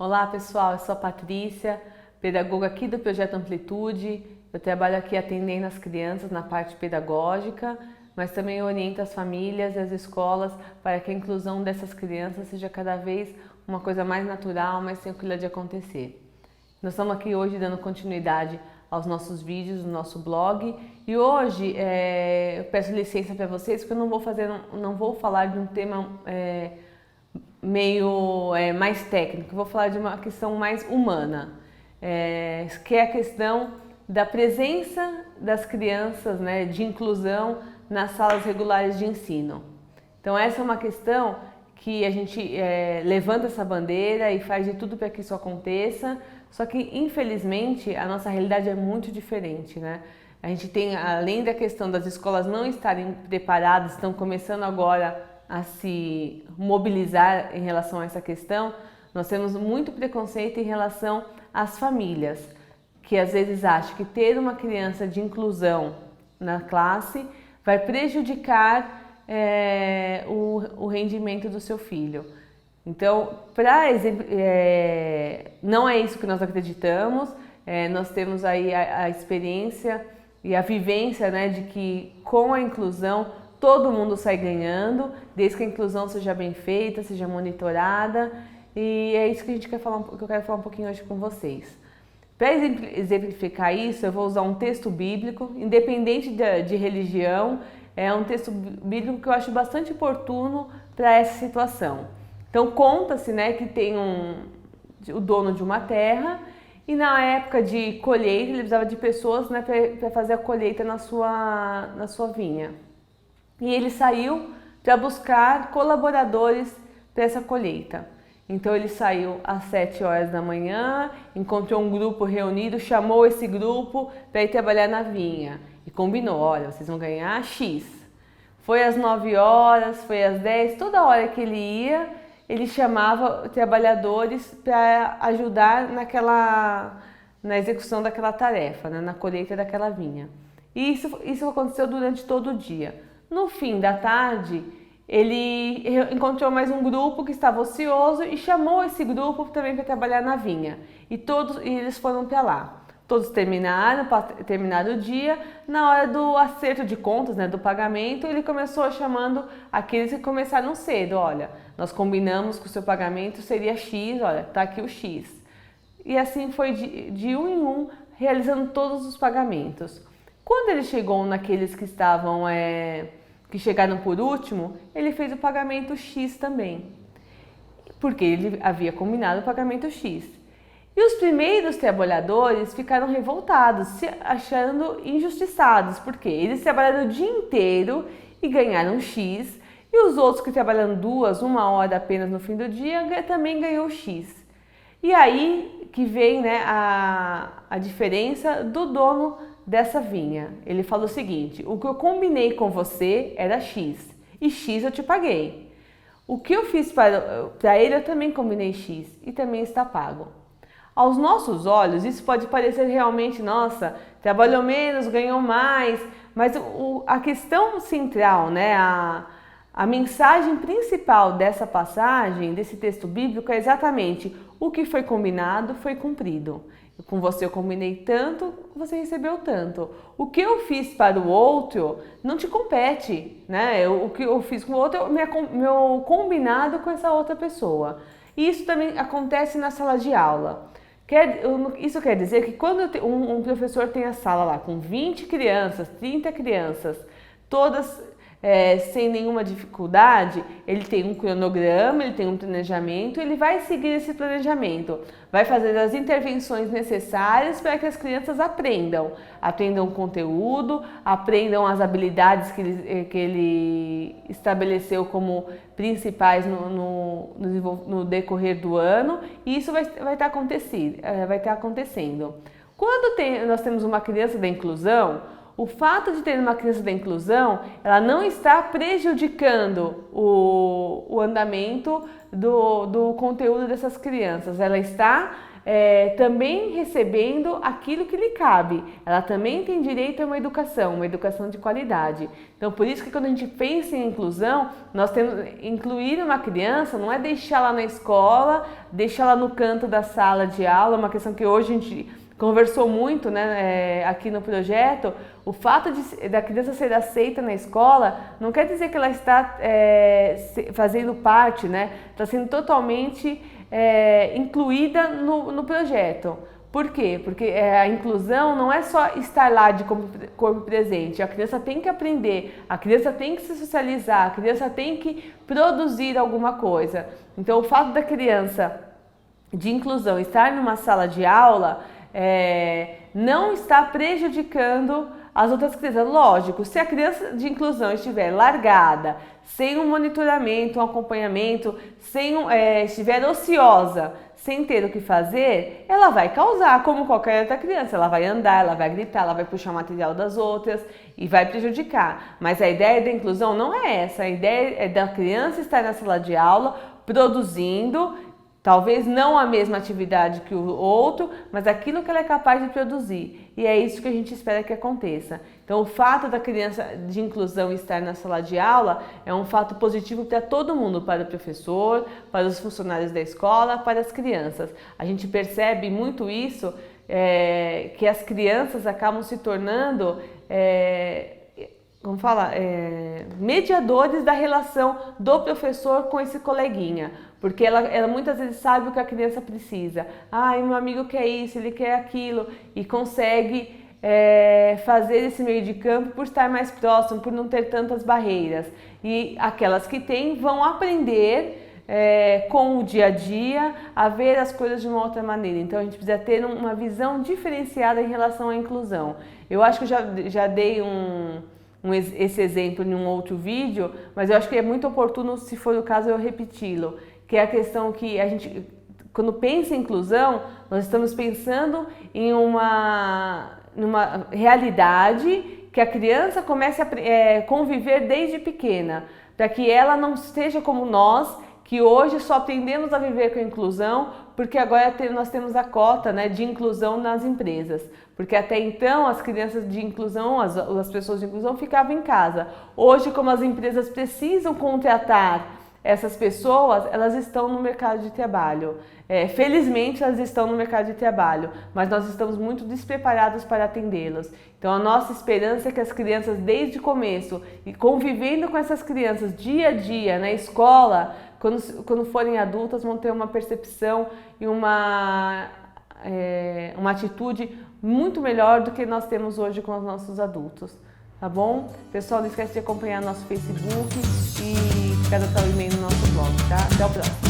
Olá pessoal, eu sou a Patrícia, pedagoga aqui do Projeto Amplitude. Eu trabalho aqui atendendo as crianças na parte pedagógica, mas também oriento as famílias e as escolas para que a inclusão dessas crianças seja cada vez uma coisa mais natural, mais tranquila de acontecer. Nós estamos aqui hoje dando continuidade aos nossos vídeos no nosso blog e hoje eu peço licença para vocês porque eu não vou falar de um tema mais técnico, vou falar de uma questão mais humana, que é a questão da presença das crianças, né, de inclusão nas salas regulares de ensino. Então essa é uma questão que a gente levanta essa bandeira e faz de tudo para que isso aconteça, só que infelizmente a nossa realidade é muito diferente, né? A gente tem, além da questão das escolas não estarem preparadas, estão começando agora a se mobilizar em relação a essa questão, nós temos muito preconceito em relação às famílias, que às vezes acham que ter uma criança de inclusão na classe vai prejudicar o rendimento do seu filho. Então, não é isso que nós acreditamos, nós temos aí a experiência e a vivência, né, de que com a inclusão todo mundo sai ganhando, desde que a inclusão seja bem feita, seja monitorada, e é isso que que eu quero falar um pouquinho hoje com vocês. Para exemplificar isso, eu vou usar um texto bíblico, independente de religião, é um texto bíblico que eu acho bastante oportuno para essa situação. Então conta-se, né, que tem o dono de uma terra e na época de colheita ele precisava de pessoas, né, para fazer a colheita na sua vinha. E ele saiu para buscar colaboradores para essa colheita. Então ele saiu às 7 horas da manhã, encontrou um grupo reunido, chamou esse grupo para ir trabalhar na vinha e combinou, olha, vocês vão ganhar X. Foi às 9 horas, foi às 10, toda hora que ele ia, ele chamava trabalhadores para ajudar na execução daquela tarefa, né, na colheita daquela vinha. E isso aconteceu durante todo o dia. No fim da tarde, ele encontrou mais um grupo que estava ocioso e chamou esse grupo também para trabalhar na vinha. E eles foram para lá. Todos terminaram o dia. Na hora do acerto de contas, né, do pagamento, ele começou chamando aqueles que começaram cedo. Olha, nós combinamos que o seu pagamento seria X, olha, tá aqui o X. E assim foi de um em um, realizando todos os pagamentos. Quando ele chegou naqueles que que chegaram por último, ele fez o pagamento X também, porque ele havia combinado o pagamento X. E os primeiros trabalhadores ficaram revoltados, se achando injustiçados, porque eles trabalharam o dia inteiro e ganharam X, e os outros que trabalharam 1 hora apenas no fim do dia também ganhou X. E aí que vem, né, a diferença do dono dessa vinha. Ele falou o seguinte: o que eu combinei com você era X e X eu te paguei. O que eu fiz para ele eu também combinei X e também está pago. Aos nossos olhos isso pode parecer realmente, nossa, trabalhou menos, ganhou mais, mas a questão central, né, a mensagem principal dessa passagem, desse texto bíblico é exatamente o que foi combinado foi cumprido. Com você eu combinei tanto, você recebeu tanto. O que eu fiz para o outro não te compete, né? O que eu fiz com o outro é meu combinado com essa outra pessoa. E isso também acontece na sala de aula. Isso quer dizer que quando um professor tem a sala lá com 20 crianças, 30 crianças, todas sem nenhuma dificuldade, ele tem um cronograma, ele tem um planejamento, ele vai seguir esse planejamento, vai fazer as intervenções necessárias para que as crianças aprendam o conteúdo, aprendam as habilidades que ele estabeleceu como principais no decorrer do ano, e isso vai estar acontecendo. Quando nós temos uma criança da inclusão, o fato de ter uma criança da inclusão, ela não está prejudicando o andamento do conteúdo dessas crianças, ela está também recebendo aquilo que lhe cabe. Ela também tem direito a uma educação de qualidade. Então, por isso que quando a gente pensa em inclusão, nós temos incluir uma criança, não é deixá-la na escola, deixá-la no canto da sala de aula, uma questão que hoje a gente conversou muito, né, aqui no projeto. O fato da criança ser aceita na escola não quer dizer que ela está fazendo parte, né, está sendo totalmente incluída no projeto. Por quê? Porque a inclusão não é só estar lá de corpo presente. A criança tem que aprender, a criança tem que se socializar, a criança tem que produzir alguma coisa. Então, o fato da criança de inclusão estar numa sala de aula não está prejudicando as outras crianças. Lógico, se a criança de inclusão estiver largada, sem um monitoramento, um acompanhamento, estiver ociosa, sem ter o que fazer, ela vai causar, como qualquer outra criança. Ela vai andar, ela vai gritar, ela vai puxar o material das outras e vai prejudicar. Mas a ideia da inclusão não é essa. A ideia é da criança estar na sala de aula, produzindo, talvez não a mesma atividade que o outro, mas aquilo que ela é capaz de produzir. E é isso que a gente espera que aconteça. Então, o fato da criança de inclusão estar na sala de aula é um fato positivo para todo mundo, para o professor, para os funcionários da escola, para as crianças. A gente percebe muito isso, que as crianças acabam se tornando mediadores da relação do professor com esse coleguinha, porque ela muitas vezes sabe o que a criança precisa. Meu amigo quer isso, ele quer aquilo, e consegue fazer esse meio de campo por estar mais próximo, por não ter tantas barreiras. E aquelas que têm vão aprender com o dia a dia a ver as coisas de uma outra maneira. Então a gente precisa ter uma visão diferenciada em relação à inclusão. Eu acho que eu já dei esse exemplo em um outro vídeo, mas eu acho que é muito oportuno, se for o caso, eu repeti-lo, que é a questão que a gente, quando pensa em inclusão, nós estamos pensando em numa realidade que a criança comece a conviver desde pequena, para que ela não esteja como nós, que hoje só aprendemos a viver com a inclusão porque agora nós temos a cota, né, de inclusão nas empresas. Porque até então as crianças de inclusão, as pessoas de inclusão ficavam em casa. Hoje, como as empresas precisam contratar essas pessoas, elas estão no mercado de trabalho. Felizmente elas estão no mercado de trabalho, mas nós estamos muito despreparados para atendê-las. Então a nossa esperança é que as crianças desde o começo, e convivendo com essas crianças dia a dia na escola, quando forem adultas vão ter uma percepção e uma atitude muito melhor do que nós temos hoje com os nossos adultos. Tá bom? Pessoal, não esquece de acompanhar nosso Facebook e cadastrar o e-mail no nosso blog, tá? Até o próximo.